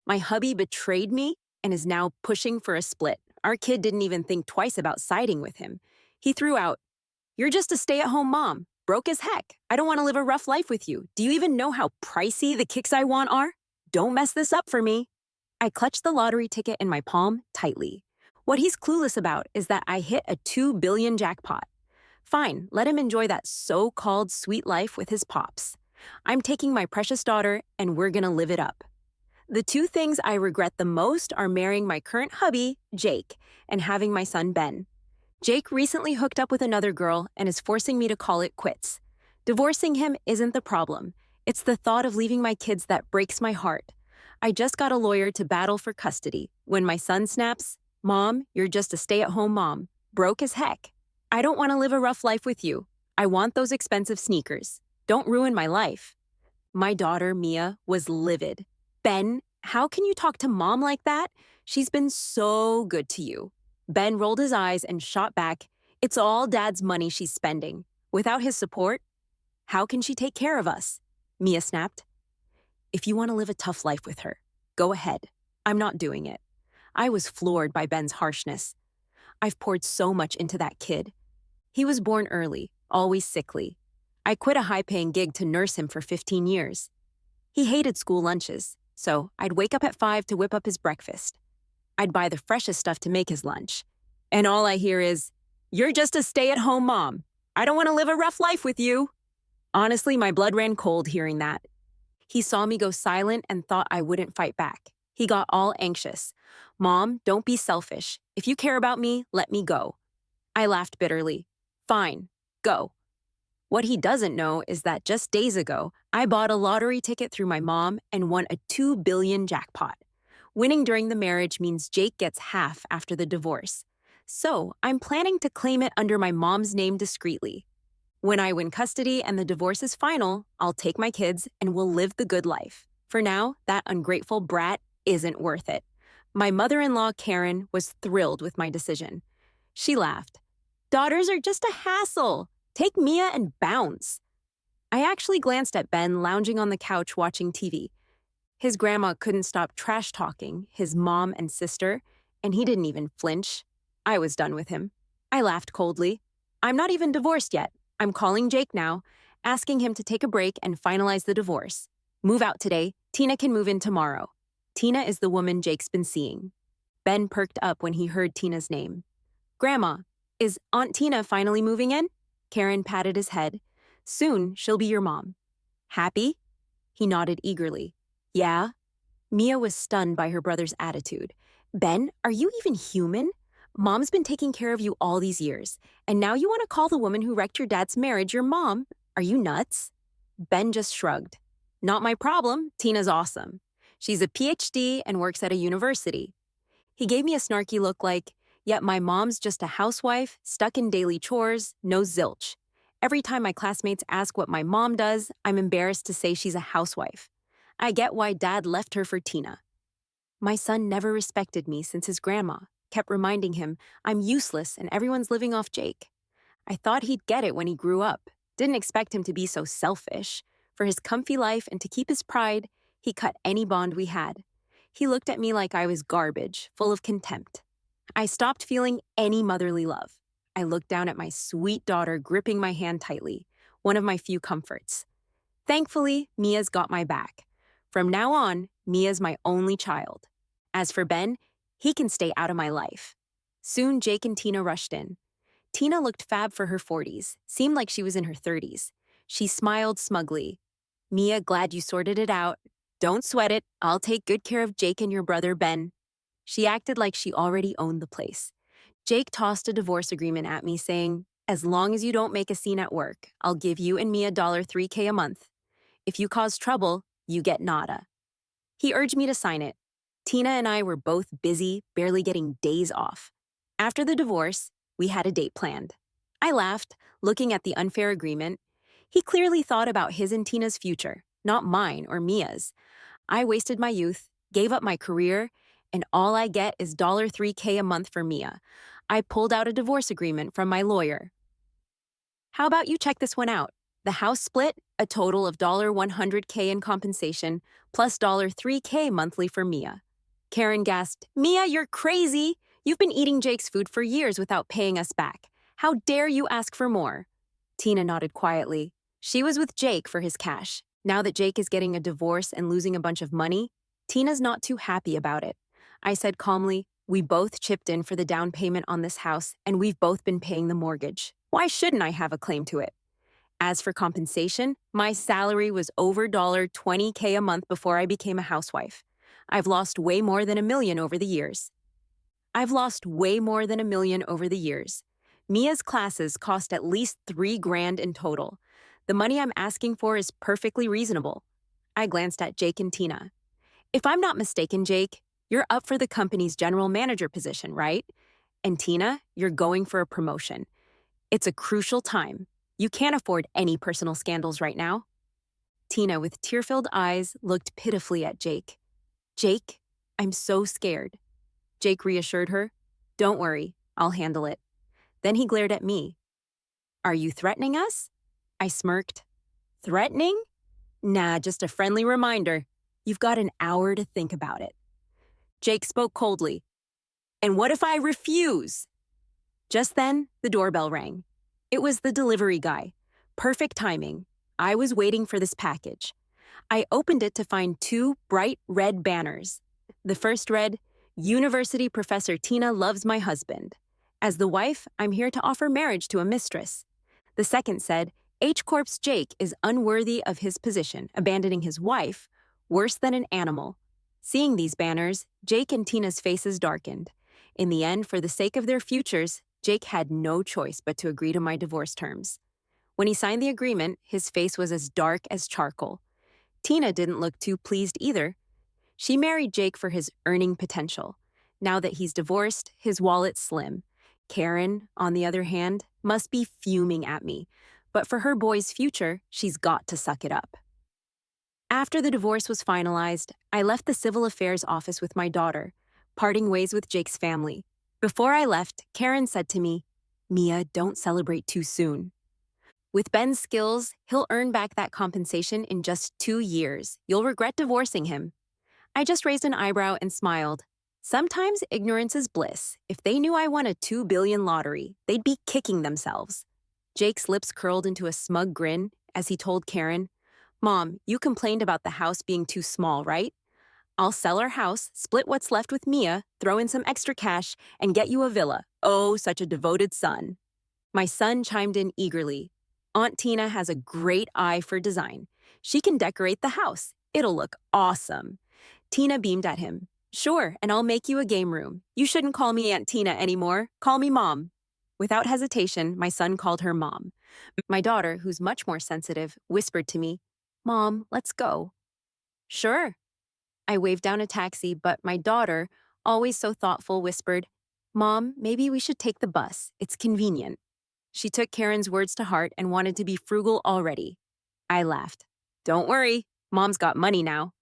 My hubby betrayed me and is now pushing for a split. Our kid didn't even think twice about siding with him. He threw out, "You're just a stay at home mom. Broke as heck. I don't want to live a rough life with you. Do you even know how pricey the kicks I want are? Don't mess this up for me." I clutched the lottery ticket in my palm tightly. What he's clueless about is that I hit a 2 billion jackpot. Fine, let him enjoy that so called sweet life with his pops. I'm taking my precious daughter, and we're gonna live it up. The two things I regret the most are marrying my current hubby, Jake, and having my son, Ben. Jake recently hooked up with another girl and is forcing me to call it quits. Divorcing him isn't the problem. It's the thought of leaving my kids that breaks my heart. I just got a lawyer to battle for custody. When my son snaps, "Mom, you're just a stay-at-home mom. Broke as heck. I don't want to live a rough life with you. I want those expensive sneakers. Don't ruin my life." My daughter, Mia, was livid. "Ben, how can you talk to mom like that? She's been so good to you." Ben rolled his eyes and shot back, "It's all dad's money she's spending. Without his support, how can she take care of us?" Mia snapped, "If you want to live a tough life with her, go ahead. I'm not doing it." I was floored by Ben's harshness. I've poured so much into that kid. He was born early, always sickly. I quit a high-paying gig to nurse him for 15 years. He hated school lunches, so I'd wake up at 5 to whip up his breakfast. I'd buy the freshest stuff to make his lunch. And all I hear is, "You're just a stay-at-home mom. I don't want to live a rough life with you." Honestly, my blood ran cold hearing that. He saw me go silent and thought I wouldn't fight back. He got all anxious. "Mom, don't be selfish. If you care about me, let me go." I laughed bitterly. "Fine, go." What he doesn't know is that just days ago, I bought a lottery ticket through my mom and won a 2 billion jackpot. Winning during the marriage means Jake gets half after the divorce. So I'm planning to claim it under my mom's name discreetly. When I win custody and the divorce is final, I'll take my kids and we'll live the good life. For now, that ungrateful brat isn't worth it. My mother-in-law, Karen, was thrilled with my decision. She laughed. "Daughters are just a hassle. Take Mia and bounce." I actually glanced at Ben lounging on the couch watching TV. His grandma couldn't stop trash-talking his mom and sister, and he didn't even flinch. I was done with him. I laughed coldly. "I'm not even divorced yet. I'm calling Jake now, asking him to take a break and finalize the divorce. Move out today. Tina can move in tomorrow." Tina is the woman Jake's been seeing. Ben perked up when he heard Tina's name. "Grandma, is Aunt Tina finally moving in?" Karen patted his head. "Soon, she'll be your mom." "Happy?" He nodded eagerly. "Yeah?" Mia was stunned by her brother's attitude. "Ben, are you even human? Mom's been taking care of you all these years, and now you want to call the woman who wrecked your dad's marriage your mom? Are you nuts?" Ben just shrugged. "Not my problem. Tina's awesome. She's a PhD and works at a university." He gave me a snarky look like, "Yet my mom's just a housewife, stuck in daily chores, no zilch. Every time my classmates ask what my mom does, I'm embarrassed to say she's a housewife. I get why dad left her for Tina." My son never respected me since his grandma kept reminding him I'm useless and everyone's living off Jake. I thought he'd get it when he grew up. Didn't expect him to be so selfish. For his comfy life and to keep his pride, he cut any bond we had. He looked at me like I was garbage, full of contempt. I stopped feeling any motherly love. I looked down at my sweet daughter gripping my hand tightly, one of my few comforts. Thankfully, Mia's got my back. From now on, Mia's my only child. As for Ben, he can stay out of my life. Soon, Jake and Tina rushed in. Tina looked fab for her 40s, seemed like she was in her 30s. She smiled smugly. "Mia, glad you sorted it out. Don't sweat it. I'll take good care of Jake and your brother, Ben." She acted like she already owned the place. Jake tossed a divorce agreement at me, saying, "As long as you don't make a scene at work, I'll give you and Mia $3K a month. If you cause trouble, you get nada." He urged me to sign it. Tina and I were both busy, barely getting days off. After the divorce, we had a date planned. I laughed, looking at the unfair agreement. He clearly thought about his and Tina's future, not mine or Mia's. I wasted my youth, gave up my career, and all I get is $3K a month for Mia. I pulled out a divorce agreement from my lawyer. "How about you check this one out?" The house split, a total of $100K in compensation, plus $3K monthly for Mia. Karen gasped, Mia, you're crazy! You've been eating Jake's food for years without paying us back. How dare you ask for more? Tina nodded quietly. She was with Jake for his cash. Now that Jake is getting a divorce and losing a bunch of money, Tina's not too happy about it. I said calmly, we both chipped in for the down payment on this house, and we've both been paying the mortgage. Why shouldn't I have a claim to it? As for compensation, my salary was over $20K a month before I became a housewife. I've lost way more than $1 million over the years. Mia's classes cost at least $3,000 in total. The money I'm asking for is perfectly reasonable. I glanced at Jake and Tina. If I'm not mistaken, Jake, you're up for the company's general manager position, right? And Tina, you're going for a promotion. It's a crucial time. You can't afford any personal scandals right now. Tina, with tear-filled eyes, looked pitifully at Jake. Jake, I'm so scared. Jake reassured her. Don't worry, I'll handle it. Then he glared at me. Are you threatening us? I smirked. Threatening? Nah, just a friendly reminder. You've got an hour to think about it. Jake spoke coldly. And what if I refuse? Just then, the doorbell rang. It was the delivery guy. Perfect timing. I was waiting for this package. I opened it to find 2 bright red banners. The first read, University Professor Tina loves my husband. As the wife, I'm here to offer marriage to a mistress. The second said, H Corp's Jake is unworthy of his position, abandoning his wife, worse than an animal. Seeing these banners, Jake and Tina's faces darkened. In the end, for the sake of their futures, Jake had no choice but to agree to my divorce terms. When he signed the agreement, his face was as dark as charcoal. Tina didn't look too pleased either. She married Jake for his earning potential. Now that he's divorced, his wallet's slim. Karen, on the other hand, must be fuming at me. But for her boy's future, she's got to suck it up. After the divorce was finalized, I left the civil affairs office with my daughter, parting ways with Jake's family. Before I left, Karen said to me, Mia, don't celebrate too soon. With Ben's skills, he'll earn back that compensation in just 2 years. You'll regret divorcing him. I just raised an eyebrow and smiled. Sometimes ignorance is bliss. If they knew I won a $2 billion lottery, they'd be kicking themselves. Jake's lips curled into a smug grin as he told Karen, Mom, you complained about the house being too small, right? I'll sell our house, split what's left with Mia, throw in some extra cash, and get you a villa. Oh, such a devoted son. My son chimed in eagerly. Aunt Tina has a great eye for design. She can decorate the house. It'll look awesome. Tina beamed at him. Sure, and I'll make you a game room. You shouldn't call me Aunt Tina anymore. Call me Mom. Without hesitation, my son called her Mom. My daughter, who's much more sensitive, whispered to me, Mom, let's go. Sure. I waved down a taxi, but my daughter, always so thoughtful, whispered, Mom, maybe we should take the bus. It's convenient. She took Karen's words to heart and wanted to be frugal already. I laughed. Don't worry, Mom's got money now.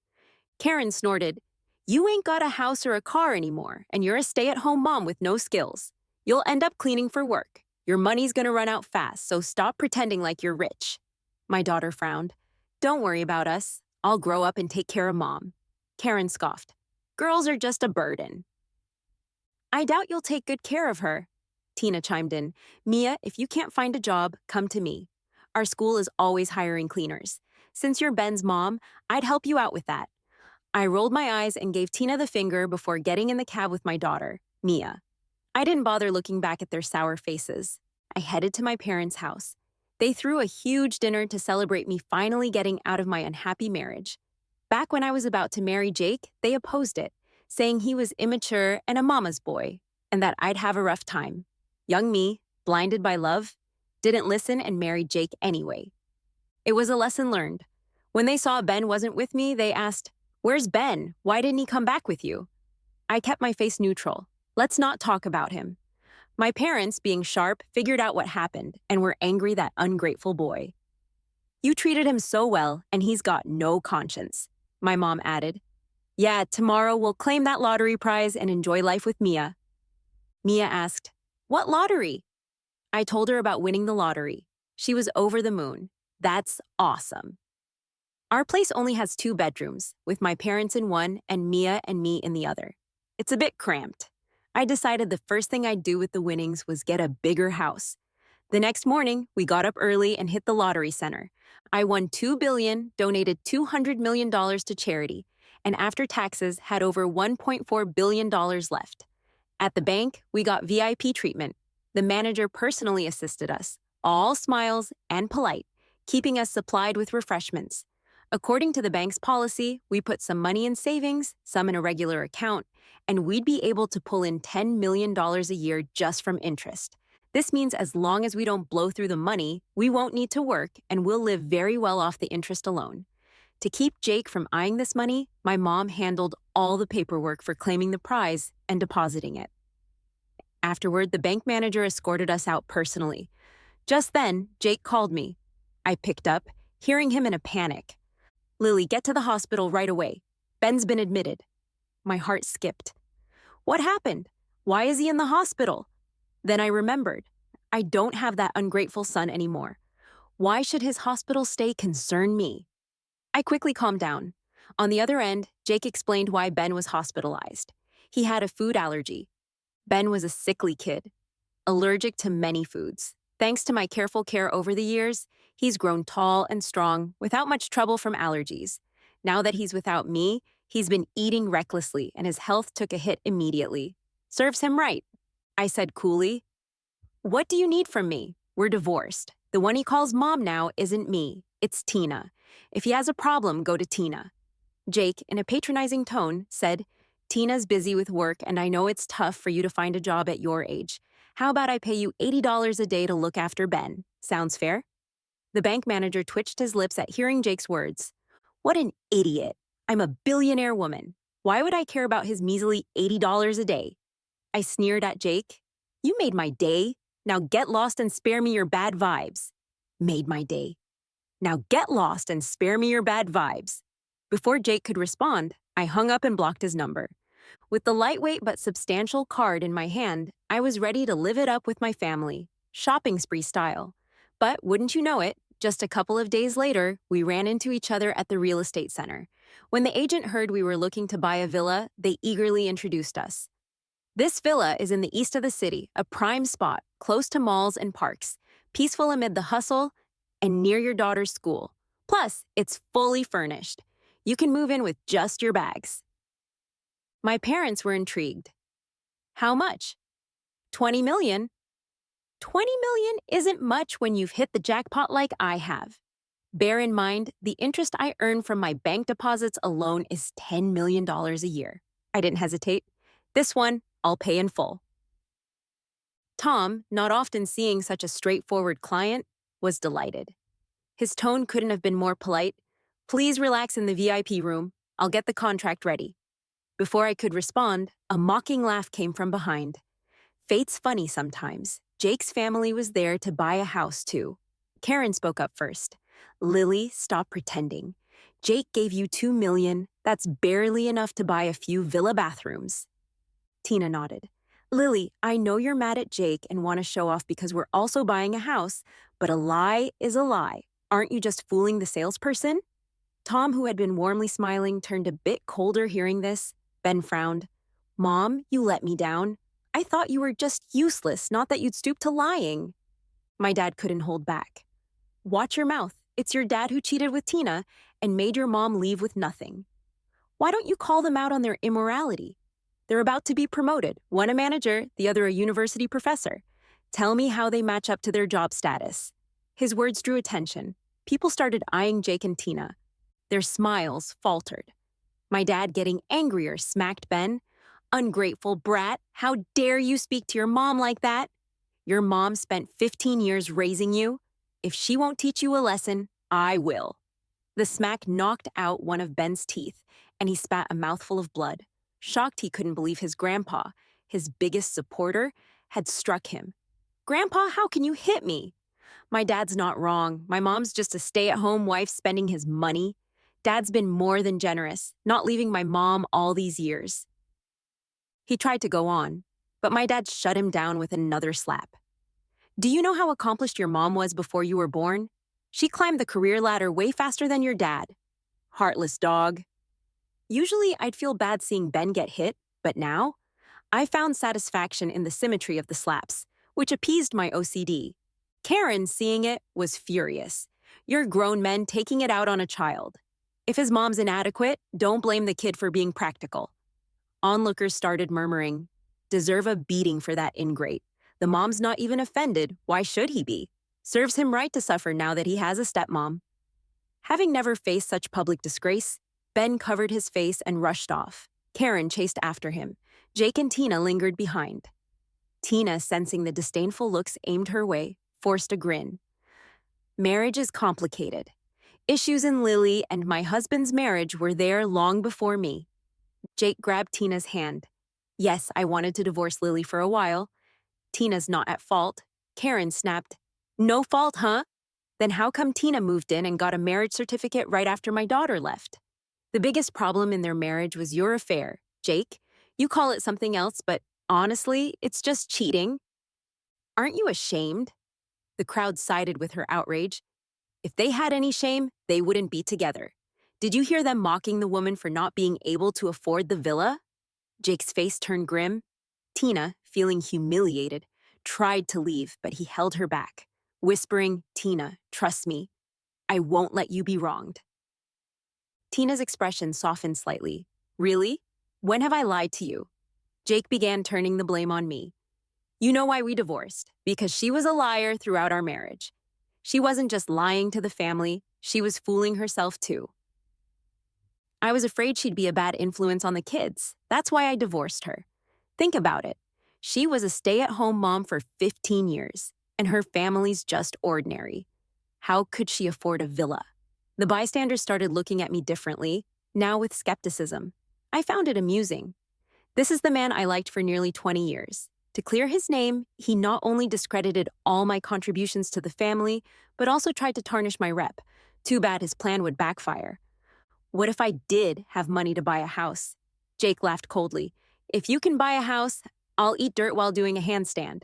Karen snorted, You ain't got a house or a car anymore, and you're a stay-at-home mom with no skills. You'll end up cleaning for work. Your money's gonna run out fast, so stop pretending like you're rich. My daughter frowned. Don't worry about us. I'll grow up and take care of Mom. Karen scoffed. Girls are just a burden. I doubt you'll take good care of her. Tina chimed in. Mia, if you can't find a job, come to me. Our school is always hiring cleaners. Since you're Ben's mom, I'd help you out with that. I rolled my eyes and gave Tina the finger before getting in the cab with my daughter, Mia. I didn't bother looking back at their sour faces. I headed to my parents' house. They threw a huge dinner to celebrate me finally getting out of my unhappy marriage. Back when I was about to marry Jake, they opposed it, saying he was immature and a mama's boy, and that I'd have a rough time. Young me, blinded by love, didn't listen and married Jake anyway. It was a lesson learned. When they saw Ben wasn't with me, they asked, Where's Ben? Why didn't he come back with you? I kept my face neutral. Let's not talk about him. My parents, being sharp, figured out what happened and were angry that ungrateful boy. You treated him so well, and he's got no conscience, my mom added. Yeah, tomorrow we'll claim that lottery prize and enjoy life with Mia. Mia asked, What lottery? I told her about winning the lottery. She was over the moon. That's awesome. Our place only has 2 bedrooms, with my parents in one and Mia and me in the other. It's a bit cramped. I decided the first thing I'd do with the winnings was get a bigger house. The next morning, we got up early and hit the lottery center. I won $2 billion, donated $200 million to charity, and after taxes had over $1.4 billion left. At the bank, we got VIP treatment. The manager personally assisted us, all smiles and polite, keeping us supplied with refreshments. According to the bank's policy, we put some money in savings, some in a regular account, and we'd be able to pull in $10 million a year just from interest. This means as long as we don't blow through the money, we won't need to work and we'll live very well off the interest alone. To keep Jake from eyeing this money, my mom handled all the paperwork for claiming the prize and depositing it. Afterward, the bank manager escorted us out personally. Just then, Jake called me. I picked up, hearing him in a panic. "Lily, get to the hospital right away. Ben's been admitted." My heart skipped. What happened? Why is he in the hospital? Then I remembered. I don't have that ungrateful son anymore. Why should his hospital stay concern me? I quickly calmed down. On the other end, Jake explained why Ben was hospitalized. He had a food allergy. Ben was a sickly kid, allergic to many foods. Thanks to my careful care over the years, he's grown tall and strong without much trouble from allergies. Now that he's without me, he's been eating recklessly and his health took a hit immediately. Serves him right. I said coolly, "What do you need from me? We're divorced. The one he calls mom now isn't me, it's Tina. If he has a problem, go to Tina." Jake, in a patronizing tone, said, "Tina's busy with work and I know it's tough for you to find a job at your age. How about I pay you $80 a day to look after Ben? Sounds fair?" The bank manager twitched his lips at hearing Jake's words. What an idiot. I'm a billionaire woman. Why would I care about his measly $80 a day? I sneered at Jake. You made my day. Now get lost and spare me your bad vibes. Made my day. Now get lost and spare me your bad vibes. Before Jake could respond, I hung up and blocked his number. With the lightweight but substantial card in my hand, I was ready to live it up with my family, shopping spree style. But wouldn't you know it, just a couple of days later, we ran into each other at the real estate center. When the agent heard we were looking to buy a villa, they eagerly introduced us. This villa is in the east of the city, a prime spot, close to malls and parks, peaceful amid the hustle, and near your daughter's school. Plus, it's fully furnished. You can move in with just your bags. My parents were intrigued. How much? 20 million? 20 million isn't much when you've hit the jackpot like I have. Bear in mind, the interest I earn from my bank deposits alone is $10 million a year. I didn't hesitate. This one, I'll pay in full. Tom, not often seeing such a straightforward client, was delighted. His tone couldn't have been more polite. "Please relax in the VIP room. I'll get the contract ready." Before I could respond, a mocking laugh came from behind. Fate's funny sometimes. Jake's family was there to buy a house, too. Karen spoke up first. "Lily, stop pretending. Jake gave you $2 million. That's barely enough to buy a few villa bathrooms." Tina nodded. "Lily, I know you're mad at Jake and want to show off because we're also buying a house, but a lie is a lie. Aren't you just fooling the salesperson?" Tom, who had been warmly smiling, turned a bit colder hearing this. Ben frowned. "Mom, you let me down. I thought you were just useless, not that you'd stoop to lying." My dad couldn't hold back. "Watch your mouth. It's your dad who cheated with Tina and made your mom leave with nothing. Why don't you call them out on their immorality? They're about to be promoted, one a manager, the other a university professor. Tell me how they match up to their job status." His words drew attention. People started eyeing Jake and Tina. Their smiles faltered. My dad, getting angrier, smacked Ben. "Ungrateful brat, how dare you speak to your mom like that? Your mom spent 15 years raising you. If she won't teach you a lesson, I will." The smack knocked out one of Ben's teeth, and he spat a mouthful of blood. Shocked, he couldn't believe his grandpa, his biggest supporter, had struck him. "Grandpa, how can you hit me?" My dad's not wrong. My mom's just a stay-at-home wife spending his money. Dad's been more than generous, not leaving my mom all these years. He tried to go on, but my dad shut him down with another slap. "Do you know how accomplished your mom was before you were born? She climbed the career ladder way faster than your dad. Heartless dog. Usually, I'd feel bad seeing Ben get hit, but now, I found satisfaction in the symmetry of the slaps, which appeased my OCD. Karen, seeing it, was furious. You're grown men taking it out on a child. If his mom's inadequate, don't blame the kid for being practical. Onlookers started murmuring, deserve a beating for that ingrate. The mom's not even offended, why should he be? Serves him right to suffer now that he has a stepmom. Having never faced such public disgrace, Ben covered his face and rushed off. Karen chased after him. Jake and Tina lingered behind. Tina, sensing the disdainful looks aimed her way, forced a grin. Marriage is complicated. Issues in Lily and my husband's marriage were there long before me. Jake grabbed Tina's hand. Yes, I wanted to divorce Lily for a while. Tina's not at fault. Karen snapped. No fault, huh? Then how come Tina moved in and got a marriage certificate right after my daughter left? The biggest problem in their marriage was your affair, Jake. You call it something else, but honestly, it's just cheating. Aren't you ashamed? The crowd sided with her outrage. If they had any shame, they wouldn't be together. Did you hear them mocking the woman for not being able to afford the villa? Jake's face turned grim. Tina, feeling humiliated, tried to leave, but he held her back, whispering, Tina, trust me. I won't let you be wronged. Tina's expression softened slightly. Really? When have I lied to you? Jake began turning the blame on me. You know why we divorced, because she was a liar throughout our marriage. She wasn't just lying to the family, she was fooling herself too. I was afraid she'd be a bad influence on the kids. That's why I divorced her. Think about it. She was a stay-at-home mom for 15 years, and her family's just ordinary. How could she afford a villa? The bystanders started looking at me differently, now with skepticism. I found it amusing. This is the man I liked for nearly 20 years. To clear his name, he not only discredited all my contributions to the family, but also tried to tarnish my rep. Too bad his plan would backfire. What if I did have money to buy a house? Jake laughed coldly. If you can buy a house, I'll eat dirt while doing a handstand.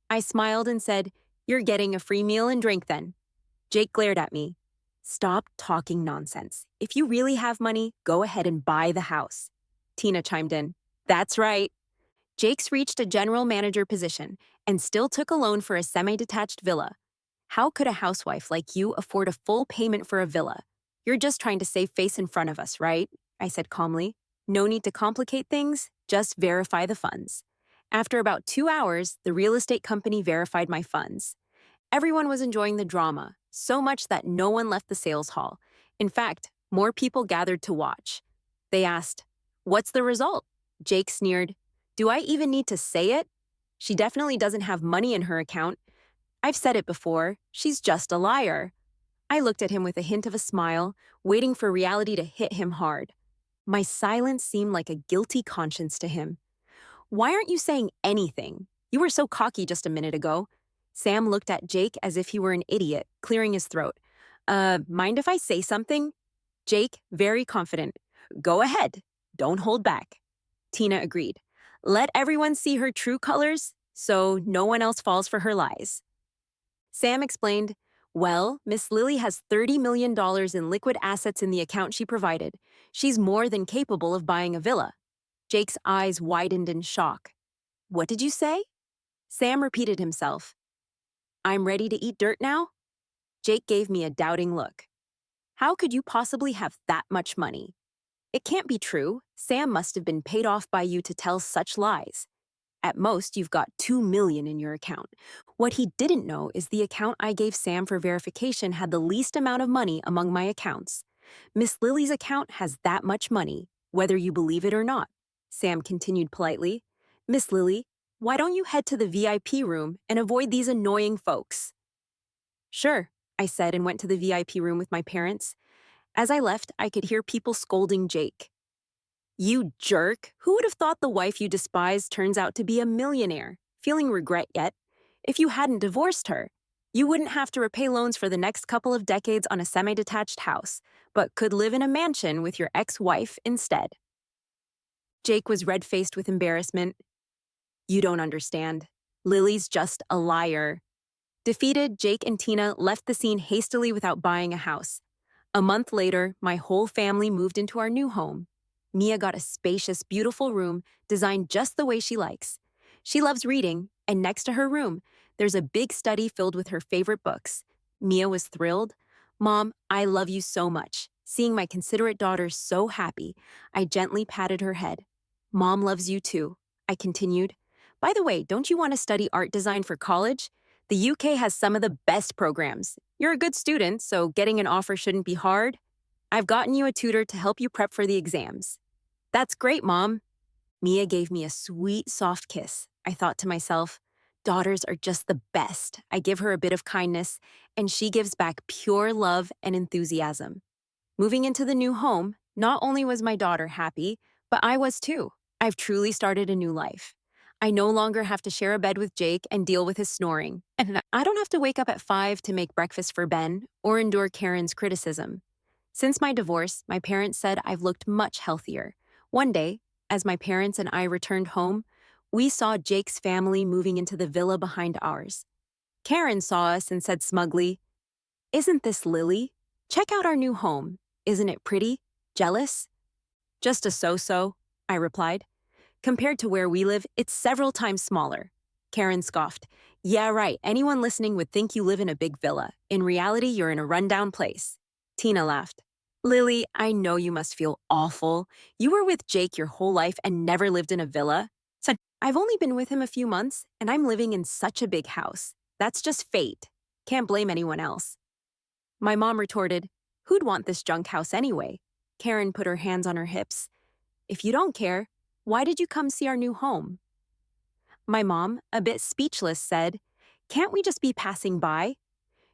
I smiled and said, you're getting a free meal and drink then. Jake glared at me. Stop talking nonsense. If you really have money, go ahead and buy the house. Tina chimed in. That's right. Jake's reached a general manager position and still took a loan for a semi-detached villa. How could a housewife like you afford a full payment for a villa? You're just trying to save face in front of us, right? I said calmly. No need to complicate things, just verify the funds. After about 2 hours, the real estate company verified my funds. Everyone was enjoying the drama, so much that no one left the sales hall. In fact, more people gathered to watch. They asked, what's the result? Jake sneered, do I even need to say it? She definitely doesn't have money in her account. I've said it before, she's just a liar. I looked at him with a hint of a smile, waiting for reality to hit him hard. My silence seemed like a guilty conscience to him. Why aren't you saying anything? You were so cocky just a minute ago. Sam looked at Jake as if he were an idiot, clearing his throat. Mind if I say something? Jake, very confident. Go ahead. Don't hold back. Tina agreed. Let everyone see her true colors, so no one else falls for her lies. Sam explained, well, Miss Lily has $30 million in liquid assets in the account she provided. She's more than capable of buying a villa. Jake's eyes widened in shock. What did you say? Sam repeated himself. I'm ready to eat dirt now? Jake gave me a doubting look. How could you possibly have that much money? It can't be true. Sam must have been paid off by you to tell such lies. At most, you've got $2 million in your account. What he didn't know is the account I gave Sam for verification had the least amount of money among my accounts. Miss Lily's account has that much money, whether you believe it or not. Sam continued politely. Miss Lily, why don't you head to the VIP room and avoid these annoying folks? Sure, I said and went to the VIP room with my parents. As I left, I could hear people scolding Jake. You jerk! Who would have thought the wife you despise turns out to be a millionaire? Feeling regret yet? If you hadn't divorced her, you wouldn't have to repay loans for the next couple of decades on a semi-detached house, but could live in a mansion with your ex-wife instead. Jake was red-faced with embarrassment. You don't understand. Lily's just a liar. Defeated, Jake and Tina left the scene hastily without buying a house. A month later, my whole family moved into our new home. Mia got a spacious, beautiful room designed just the way she likes. She loves reading, and next to her room, there's a big study filled with her favorite books. Mia was thrilled. Mom, I love you so much. Seeing my considerate daughter so happy, I gently patted her head. Mom loves you too, I continued. By the way, don't you want to study art design for college? The UK has some of the best programs. You're a good student, so getting an offer shouldn't be hard. I've gotten you a tutor to help you prep for the exams. That's great, Mom. Mia gave me a sweet, soft kiss. I thought to myself, daughters are just the best. I give her a bit of kindness, and she gives back pure love and enthusiasm. Moving into the new home, not only was my daughter happy, but I was too. I've truly started a new life. I no longer have to share a bed with Jake and deal with his snoring. And I don't have to wake up at 5 to make breakfast for Ben or endure Karen's criticism. Since my divorce, my parents said I've looked much healthier. One day, as my parents and I returned home, we saw Jake's family moving into the villa behind ours. Karen saw us and said smugly, "Isn't this Lily? Check out our new home. Isn't it pretty? Jealous?" "Just a so-so," I replied. "Compared to where we live, it's several times smaller." Karen scoffed. "Yeah, right. Anyone listening would think you live in a big villa. In reality, you're in a rundown place." Tina laughed. "Lily, I know you must feel awful. You were with Jake your whole life and never lived in a villa." Said, "I've only been with him a few months, and I'm living in such a big house. That's just fate. Can't blame anyone else." My mom retorted, "Who'd want this junk house anyway?" Karen put her hands on her hips. "If you don't care, why did you come see our new home?" My mom, a bit speechless, said, "Can't we just be passing by?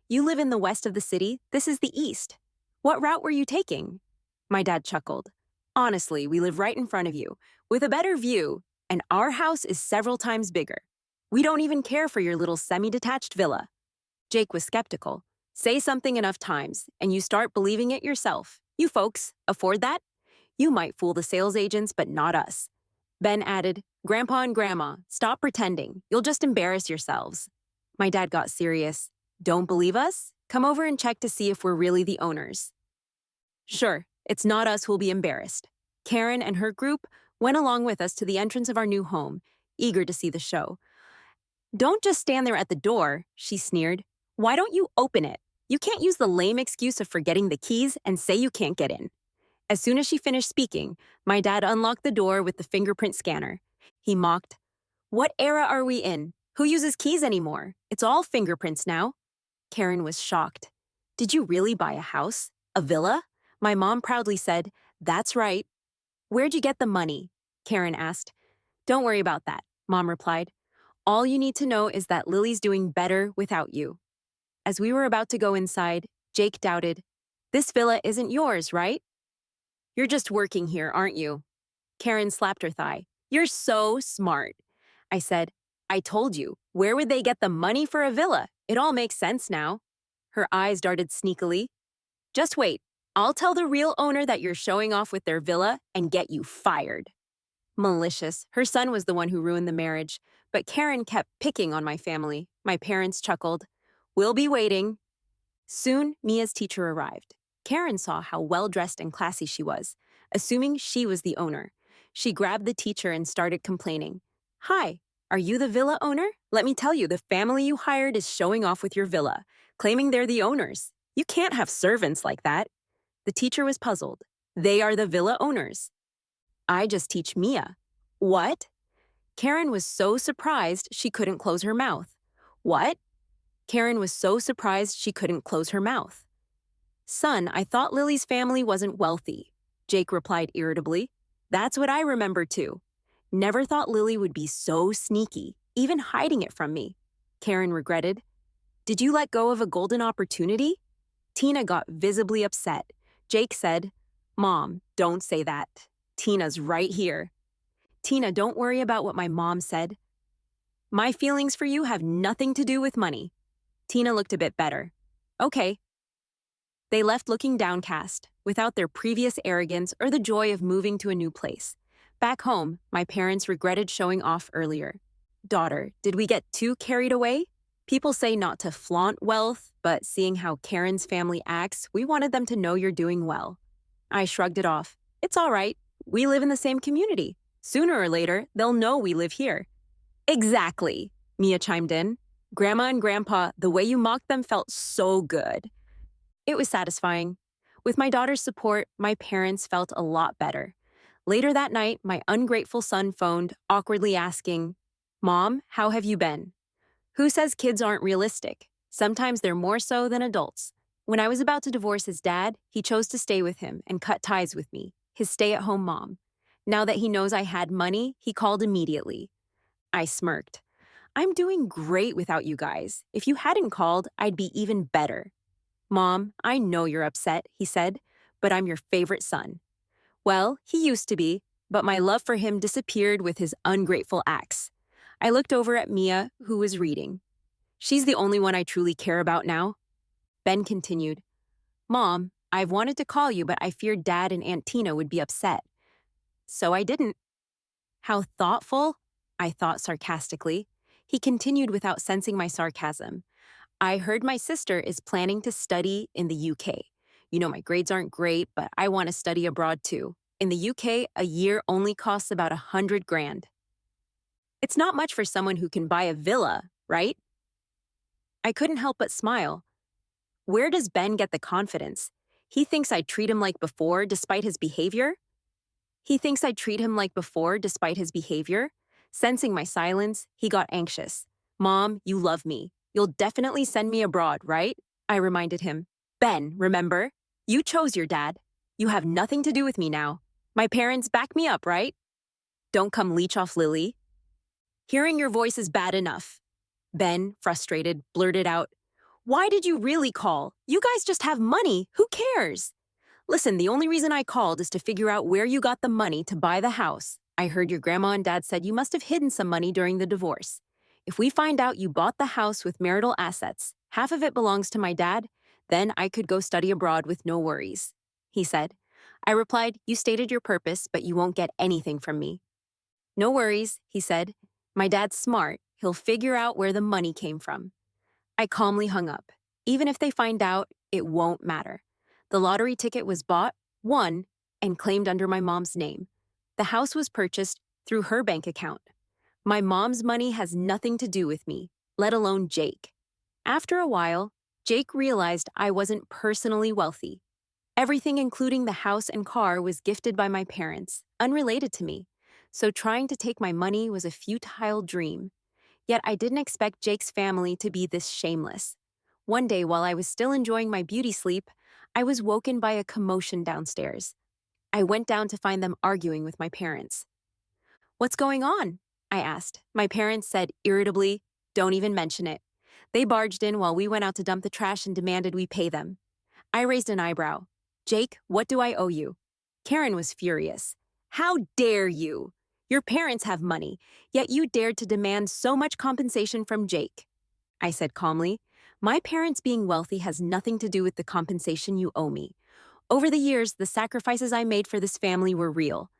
You live in the west of the city, this is the east. What route were you taking?" My dad chuckled. "Honestly, we live right in front of you, with a better view, and our house is several times bigger. We don't even care for your little semi-detached villa." Jake was skeptical. "Say something enough times, and you start believing it yourself. You folks, afford that? You might fool the sales agents, but not us." Ben added, "Grandpa and Grandma, stop pretending. You'll just embarrass yourselves." My dad got serious. "Don't believe us? Come over and check to see if we're really the owners." Sure, it's not us who'll be embarrassed. Karen and her group went along with us to the entrance of our new home, eager to see the show. "Don't just stand there at the door," she sneered. "Why don't you open it? You can't use the lame excuse of forgetting the keys and say you can't get in." As soon as she finished speaking, my dad unlocked the door with the fingerprint scanner. He mocked, "What era are we in? Who uses keys anymore? It's all fingerprints now." Karen was shocked. "Did you really buy a house? A villa?" My mom proudly said, "That's right." "Where'd you get the money?" Karen asked. "Don't worry about that," Mom replied. "All you need to know is that Lily's doing better without you." As we were about to go inside, Jake doubted, "This villa isn't yours, right?" "You're just working here, aren't you?" Karen slapped her thigh. "You're so smart." I said, "I told you, where would they get the money for a villa? It all makes sense now." Her eyes darted sneakily. "Just wait. I'll tell the real owner that you're showing off with their villa and get you fired." Malicious. Her son was the one who ruined the marriage, but Karen kept picking on my family. My parents chuckled. "We'll be waiting." Soon, Mia's teacher arrived. Karen saw how well-dressed and classy she was, assuming she was the owner. She grabbed the teacher and started complaining. "Hi, are you the villa owner? Let me tell you, the family you hired is showing off with your villa, claiming they're the owners. You can't have servants like that." The teacher was puzzled. "They are the villa owners." "I just teach Mia." "What?" Karen was so surprised she couldn't close her mouth. "What?" Karen was so surprised she couldn't close her mouth. "Son, I thought Lily's family wasn't wealthy," Jake replied irritably. "That's what I remember too. Never thought Lily would be so sneaky, even hiding it from me." Karen regretted. "Did you let go of a golden opportunity?" Tina got visibly upset. Jake said, "Mom, don't say that. Tina's right here." "Tina, don't worry about what my mom said. My feelings for you have nothing to do with money." Tina looked a bit better. "Okay." They left looking downcast, without their previous arrogance or the joy of moving to a new place. Back home, my parents regretted showing off earlier. "Daughter, did we get too carried away?" People say not to flaunt wealth, but seeing how Karen's family acts, we wanted them to know you're doing well. I shrugged it off. It's all right. We live in the same community. Sooner or later, they'll know we live here. Exactly, Mia chimed in. Grandma and Grandpa, the way you mocked them felt so good. It was satisfying. With my daughter's support, my parents felt a lot better. Later that night, my ungrateful son phoned, awkwardly asking, Mom, how have you been? Who says kids aren't realistic? Sometimes they're more so than adults. When I was about to divorce his dad, he chose to stay with him and cut ties with me, his stay-at-home mom. Now that he knows I had money, he called immediately. I smirked. I'm doing great without you guys. If you hadn't called, I'd be even better. Mom, I know you're upset, he said, but I'm your favorite son. Well, he used to be, but my love for him disappeared with his ungrateful acts. I looked over at Mia, who was reading. She's the only one I truly care about now. Ben continued, Mom, I've wanted to call you, but I feared Dad and Aunt Tina would be upset. So I didn't. How thoughtful, I thought sarcastically. He continued without sensing my sarcasm. I heard my sister is planning to study in the UK. You know, my grades aren't great, but I want to study abroad too. In the UK, a year only costs about $100,000. It's not much for someone who can buy a villa, right? I couldn't help but smile. Where does Ben get the confidence? He thinks I treat him like before despite his behavior? Sensing my silence, he got anxious. Mom, you love me. You'll definitely send me abroad, right? I reminded him. Ben, remember? You chose your dad. You have nothing to do with me now. My parents back me up, right? Don't come leech off Lily. Hearing your voice is bad enough. Ben, frustrated, blurted out, Why did you really call? You guys just have money. Who cares? Listen, the only reason I called is to figure out where you got the money to buy the house. I heard your grandma and dad said you must have hidden some money during the divorce. If we find out you bought the house with marital assets, half of it belongs to my dad, then I could go study abroad with no worries, he said. I replied, You stated your purpose, but you won't get anything from me. No worries, he said. My dad's smart. He'll figure out where the money came from. I calmly hung up. Even if they find out, it won't matter. The lottery ticket was bought, won, and claimed under my mom's name. The house was purchased through her bank account. My mom's money has nothing to do with me, let alone Jake. After a while, Jake realized I wasn't personally wealthy. Everything, including the house and car, was gifted by my parents, unrelated to me. So trying to take my money was a futile dream. Yet I didn't expect Jake's family to be this shameless. One day, while I was still enjoying my beauty sleep, I was woken by a commotion downstairs. I went down to find them arguing with my parents. What's going on? I asked. My parents said irritably, Don't even mention it. They barged in while we went out to dump the trash and demanded we pay them. I raised an eyebrow. Jake, what do I owe you? Karen was furious. How dare you? Your parents have money, yet you dared to demand so much compensation from Jake. I said calmly, My parents being wealthy has nothing to do with the compensation you owe me. Over the years, the sacrifices I made for this family were real.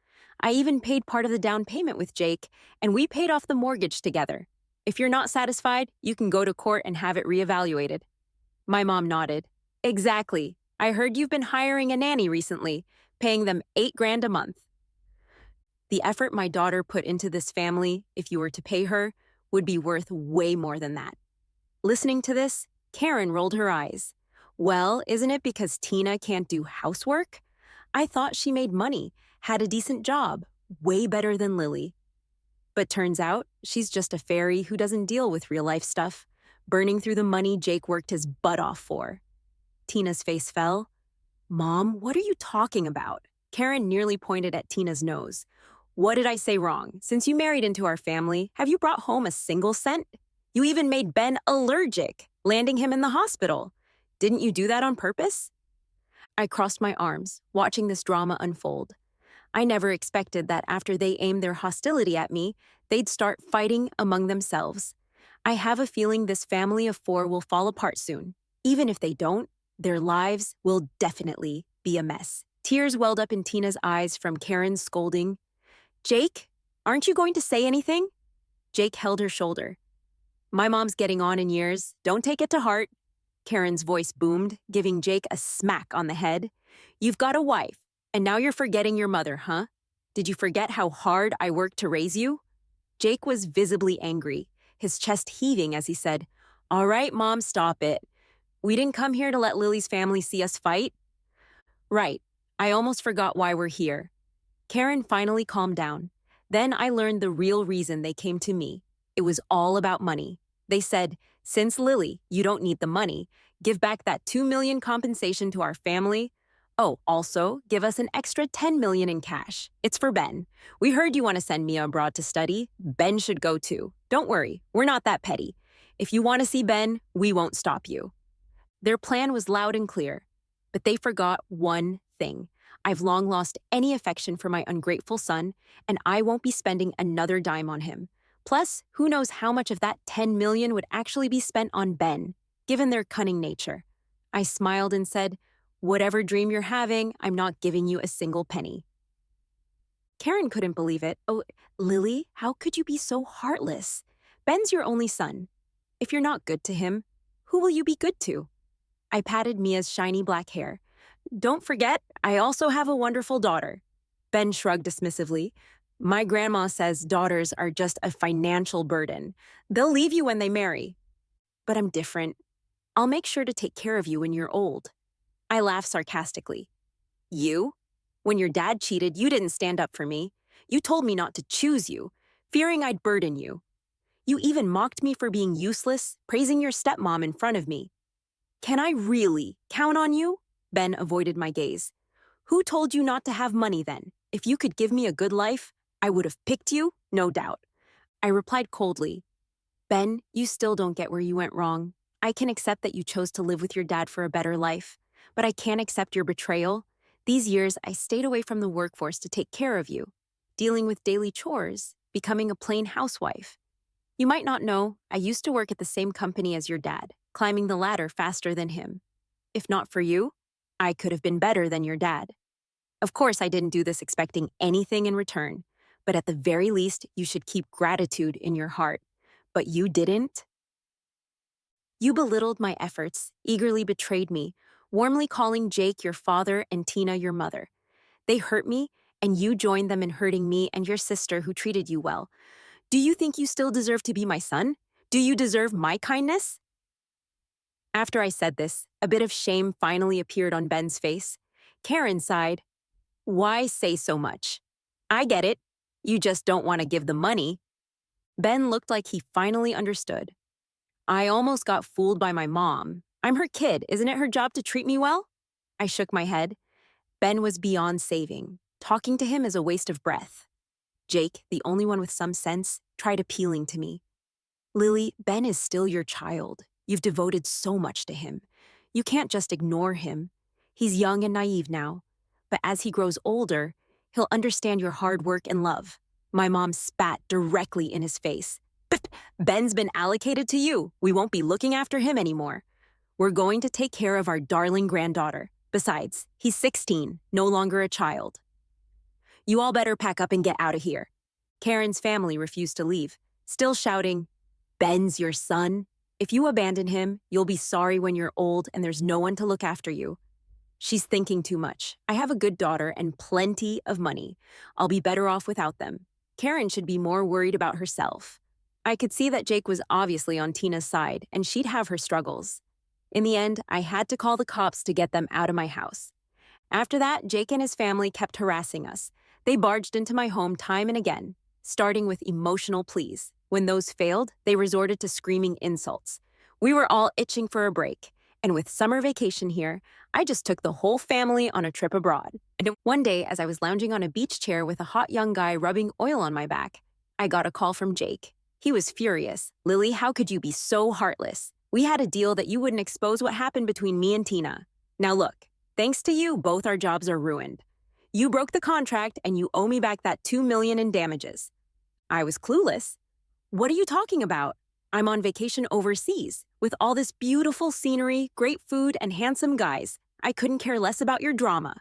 I even paid part of the down payment with Jake, and we paid off the mortgage together. If you're not satisfied, you can go to court and have it reevaluated. My mom nodded. Exactly. I heard you've been hiring a nanny recently, paying them $8,000 a month. The effort my daughter put into this family, if you were to pay her, would be worth way more than that. Listening to this, Karen rolled her eyes. Well, isn't it because Tina can't do housework? I thought she made money, had a decent job, way better than Lily. But turns out, she's just a fairy who doesn't deal with real-life stuff, burning through the money Jake worked his butt off for. Tina's face fell. Mom, what are you talking about? Karen nearly pointed at Tina's nose. What did I say wrong? Since you married into our family, have you brought home a single cent? You even made Ben allergic, landing him in the hospital. Didn't you do that on purpose? I crossed my arms, watching this drama unfold. I never expected that after they aimed their hostility at me, they'd start fighting among themselves. I have a feeling this family of four will fall apart soon. Even if they don't, their lives will definitely be a mess. Tears welled up in Tina's eyes from Karen's scolding. Jake, aren't you going to say anything? Jake held her shoulder. My mom's getting on in years. Don't take it to heart. Karen's voice boomed, giving Jake a smack on the head. You've got a wife, and now you're forgetting your mother, huh? Did you forget how hard I worked to raise you? Jake was visibly angry, his chest heaving as he said, All right, Mom, stop it. We didn't come here to let Lily's family see us fight. Right. I almost forgot why we're here. Karen finally calmed down. Then I learned the real reason they came to me. It was all about money. They said, since Lily, you don't need the money, give back that $2 million compensation to our family. Oh, also, give us an extra $10 million in cash. It's for Ben. We heard you want to send Mia abroad to study. Ben should go too. Don't worry, we're not that petty. If you want to see Ben, we won't stop you. Their plan was loud and clear, but they forgot one thing. I've long lost any affection for my ungrateful son, and I won't be spending another dime on him. Plus, who knows how much of that $10 million would actually be spent on Ben, given their cunning nature. I smiled and said, Whatever dream you're having, I'm not giving you a single penny. Karen couldn't believe it. Oh, Lily, how could you be so heartless? Ben's your only son. If you're not good to him, who will you be good to? I patted Mia's shiny black hair. Don't forget, I also have a wonderful daughter. Ben shrugged dismissively. My grandma says daughters are just a financial burden. They'll leave you when they marry. But I'm different. I'll make sure to take care of you when you're old. I laughed sarcastically. You? When your dad cheated, you didn't stand up for me. You told me not to choose you, fearing I'd burden you. You even mocked me for being useless, praising your stepmom in front of me. Can I really count on you? Ben avoided my gaze. Who told you not to have money then? If you could give me a good life, I would have picked you, no doubt. I replied coldly. Ben, you still don't get where you went wrong. I can accept that you chose to live with your dad for a better life, but I can't accept your betrayal. These years, I stayed away from the workforce to take care of you, dealing with daily chores, becoming a plain housewife. You might not know, I used to work at the same company as your dad, climbing the ladder faster than him. If not for you, I could have been better than your dad. Of course, I didn't do this expecting anything in return, but at the very least, you should keep gratitude in your heart. But you didn't. You belittled my efforts, eagerly betrayed me, warmly calling Jake your father and Tina your mother. They hurt me, and you joined them in hurting me and your sister who treated you well. Do you think you still deserve to be my son? Do you deserve my kindness? After I said this, a bit of shame finally appeared on Ben's face. Karen sighed. Why say so much? I get it. You just don't want to give the money. Ben looked like he finally understood. I almost got fooled by my mom. I'm her kid. Isn't it her job to treat me well? I shook my head. Ben was beyond saving. Talking to him is a waste of breath. Jake, the only one with some sense, tried appealing to me. Lily, Ben is still your child. You've devoted so much to him. You can't just ignore him. He's young and naive now, but as he grows older, he'll understand your hard work and love. My mom spat directly in his face. Ben's been allocated to you. We won't be looking after him anymore. We're going to take care of our darling granddaughter. Besides, he's 16, no longer a child. You all better pack up and get out of here. Karen's family refused to leave, still shouting, Ben's your son. If you abandon him, you'll be sorry when you're old and there's no one to look after you. She's thinking too much. I have a good daughter and plenty of money. I'll be better off without them. Karen should be more worried about herself. I could see that Jake was obviously on Tina's side, and she'd have her struggles. In the end, I had to call the cops to get them out of my house. After that, Jake and his family kept harassing us. They barged into my home time and again, starting with emotional pleas. When those failed, they resorted to screaming insults. We were all itching for a break, and with summer vacation here, I just took the whole family on a trip abroad. And one day, as I was lounging on a beach chair with a hot young guy rubbing oil on my back, I got a call from Jake. He was furious. Lily, how could you be so heartless? We had a deal that you wouldn't expose what happened between me and Tina. Now look, thanks to you, both our jobs are ruined. You broke the contract and you owe me back that $2 million in damages. I was clueless. What are you talking about? I'm on vacation overseas with all this beautiful scenery, great food, and handsome guys. I couldn't care less about your drama.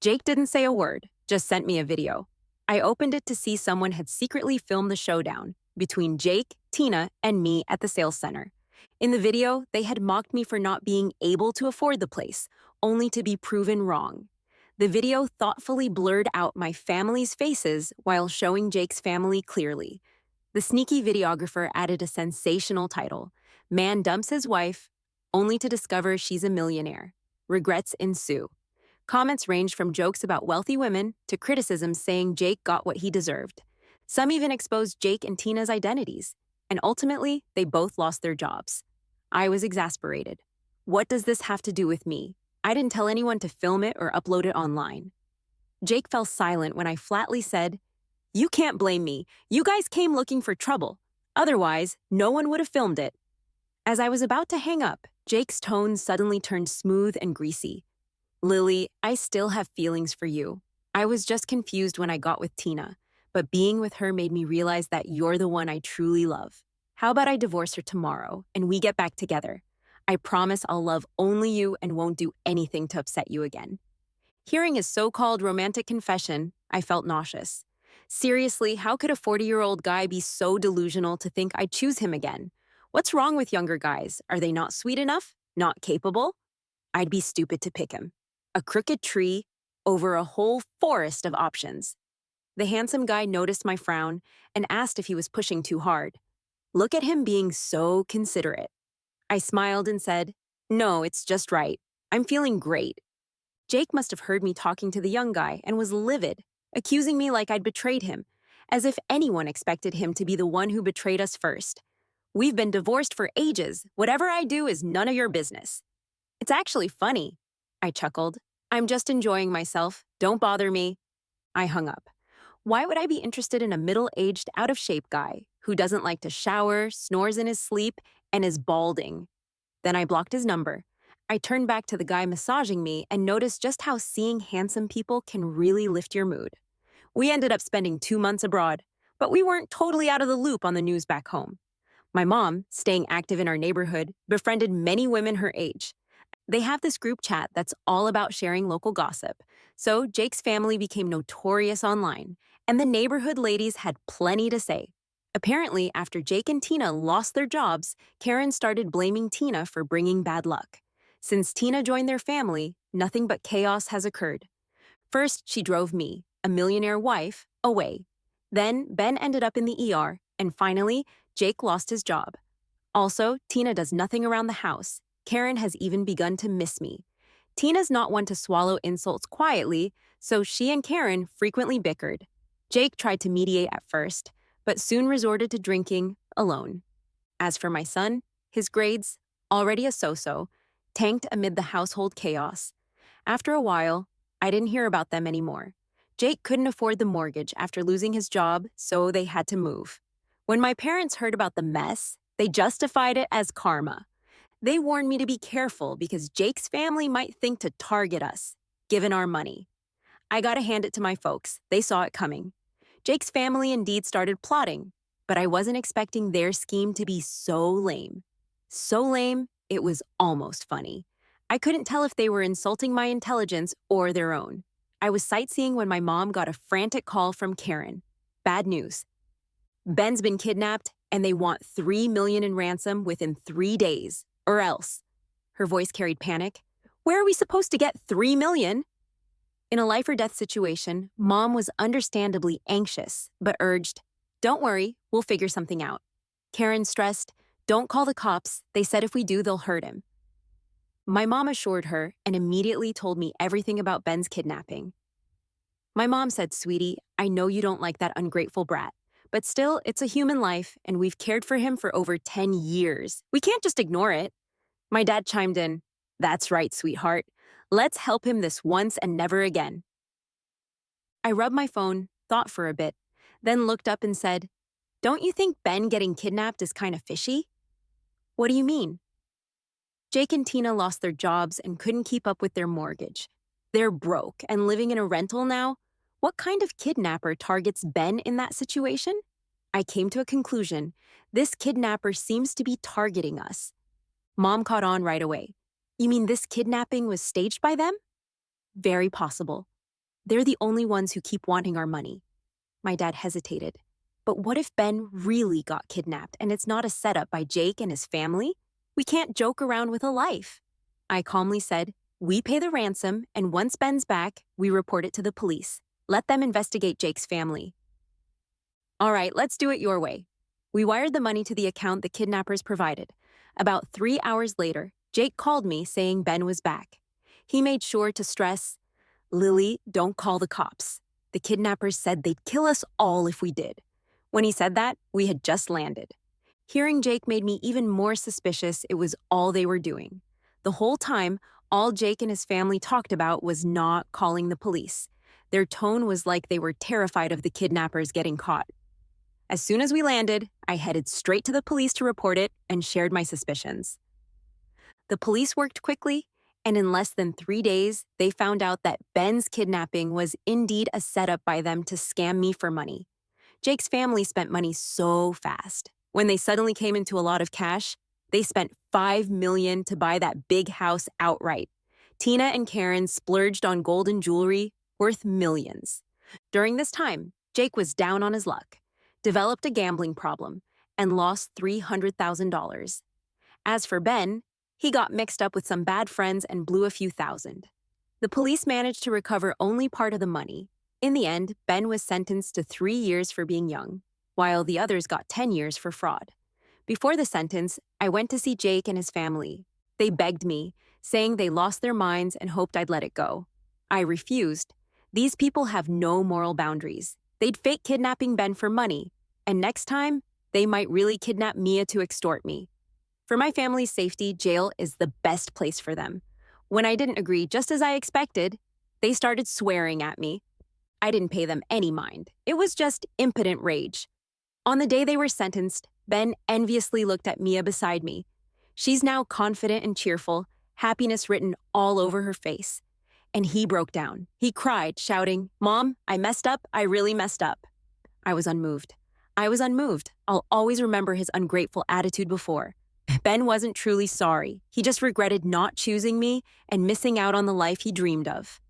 Jake didn't say a word, just sent me a video. I opened it to see someone had secretly filmed the showdown. between Jake, Tina, and me at the sales center. In the video, they had mocked me for not being able to afford the place, only to be proven wrong. The video thoughtfully blurred out my family's faces while showing Jake's family clearly. The sneaky videographer added a sensational title: Man dumps his wife, only to discover she's a millionaire. Regrets ensue. Comments ranged from jokes about wealthy women to criticisms saying Jake got what he deserved. Some even exposed Jake and Tina's identities, and ultimately, they both lost their jobs. I was exasperated. What does this have to do with me? I didn't tell anyone to film it or upload it online. Jake fell silent when I flatly said, "You can't blame me. You guys came looking for trouble. Otherwise, no one would have filmed it." As I was about to hang up, Jake's tone suddenly turned smooth and greasy. "Lily, I still have feelings for you. I was just confused when I got with Tina, but being with her made me realize that you're the one I truly love. How about I divorce her tomorrow and we get back together? I promise I'll love only you and won't do anything to upset you again." Hearing his so-called romantic confession, I felt nauseous. Seriously, how could a 40-year-old guy be so delusional to think I'd choose him again? What's wrong with younger guys? Are they not sweet enough? Not capable? I'd be stupid to pick him. A crooked tree over a whole forest of options. The handsome guy noticed my frown and asked if he was pushing too hard. Look at him being so considerate. I smiled and said, "No, it's just right. I'm feeling great." Jake must have heard me talking to the young guy and was livid, accusing me like I'd betrayed him, as if anyone expected him to be the one who betrayed us first. "We've been divorced for ages. Whatever I do is none of your business." "It's actually funny," I chuckled. "I'm just enjoying myself. Don't bother me." I hung up. Why would I be interested in a middle-aged, out-of-shape guy who doesn't like to shower, snores in his sleep, and is balding? Then I blocked his number. I turned back to the guy massaging me and noticed just how seeing handsome people can really lift your mood. We ended up spending 2 months abroad, but we weren't totally out of the loop on the news back home. My mom, staying active in our neighborhood, befriended many women her age. They have this group chat that's all about sharing local gossip, so Jake's family became notorious online, and the neighborhood ladies had plenty to say. Apparently, after Jake and Tina lost their jobs, Karen started blaming Tina for bringing bad luck. Since Tina joined their family, nothing but chaos has occurred. First, she drove me, a millionaire wife, away. Then, Ben ended up in the ER, and finally, Jake lost his job. Also, Tina does nothing around the house. Karen has even begun to miss me. Tina's not one to swallow insults quietly, so she and Karen frequently bickered. Jake tried to mediate at first, but soon resorted to drinking alone. As for my son, his grades, already a so-so, tanked amid the household chaos. After a while, I didn't hear about them anymore. Jake couldn't afford the mortgage after losing his job, so they had to move. When my parents heard about the mess, they justified it as karma. They warned me to be careful because Jake's family might think to target us, given our money. I gotta hand it to my folks. They saw it coming. Jake's family indeed started plotting, but I wasn't expecting their scheme to be so lame. So lame, it was almost funny. I couldn't tell if they were insulting my intelligence or their own. I was sightseeing when my mom got a frantic call from Karen. Bad news. Ben's been kidnapped, and they want $3 million in ransom within 3 days, or else. Her voice carried panic. Where are we supposed to get $3 million? In a life or death situation, Mom was understandably anxious, but urged, "Don't worry, we'll figure something out." Karen stressed, "Don't call the cops. They said if we do, they'll hurt him." My mom assured her and immediately told me everything about Ben's kidnapping. My mom said, "Sweetie, I know you don't like that ungrateful brat, but still, it's a human life, and we've cared for him for over 10 years. We can't just ignore it." My dad chimed in, "That's right, sweetheart. Let's help him this once and never again." I rubbed my phone, thought for a bit, then looked up and said, "Don't you think Ben getting kidnapped is kind of fishy?" "What do you mean?" Jake and Tina lost their jobs and couldn't keep up with their mortgage. They're broke and living in a rental now. What kind of kidnapper targets Ben in that situation? I came to a conclusion. This kidnapper seems to be targeting us. Mom caught on right away. "You mean this kidnapping was staged by them?" "Very possible. They're the only ones who keep wanting our money." My dad hesitated. But what if Ben really got kidnapped and it's not a setup by Jake and his family? We can't joke around with a life. I calmly said, we pay the ransom, and once Ben's back, we report it to the police. Let them investigate Jake's family. All right, let's do it your way. We wired the money to the account the kidnappers provided. About 3 hours later, Jake called me saying Ben was back. He made sure to stress, Lily, don't call the cops. The kidnappers said they'd kill us all if we did. When he said that, we had just landed. Hearing Jake made me even more suspicious it was all they were doing. The whole time, all Jake and his family talked about was not calling the police. Their tone was like they were terrified of the kidnappers getting caught. As soon as we landed, I headed straight to the police to report it and shared my suspicions. The police worked quickly, and in less than 3 days, they found out that Ben's kidnapping was indeed a setup by them to scam me for money. Jake's family spent money so fast. When they suddenly came into a lot of cash, they spent $5 million to buy that big house outright. Tina and Karen splurged on gold and jewelry worth millions. During this time, Jake was down on his luck, developed a gambling problem, and lost $300,000. As for Ben, he got mixed up with some bad friends and blew a few thousand. The police managed to recover only part of the money. In the end, Ben was sentenced to 3 years for being young, while the others got 10 years for fraud. Before the sentence, I went to see Jake and his family. They begged me, saying they lost their minds and hoped I'd let it go. I refused. These people have no moral boundaries. They'd fake kidnapping Ben for money, and next time, they might really kidnap Mia to extort me. For my family's safety, jail is the best place for them. When I didn't agree, just as I expected, they started swearing at me. I didn't pay them any mind. It was just impotent rage. On the day they were sentenced, Ben enviously looked at Mia beside me. She's now confident and cheerful, happiness written all over her face. And he broke down. He cried, shouting, "Mom, I messed up. I really messed up." I was unmoved. I'll always remember his ungrateful attitude before. Ben wasn't truly sorry. He just regretted not choosing me and missing out on the life he dreamed of.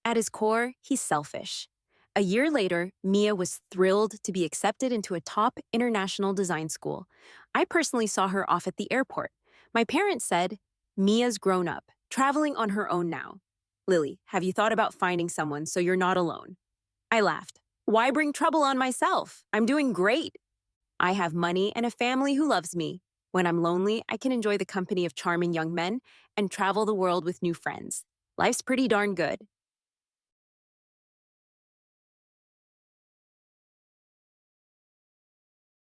At his core, he's selfish. A year later, Mia was thrilled to be accepted into a top international design school. I personally saw her off at the airport. My parents said, "Mia's grown up, traveling on her own now. Lily, have you thought about finding someone so you're not alone?" I laughed. Why bring trouble on myself? I'm doing great. I have money and a family who loves me. When I'm lonely, I can enjoy the company of charming young men and travel the world with new friends. Life's pretty darn good.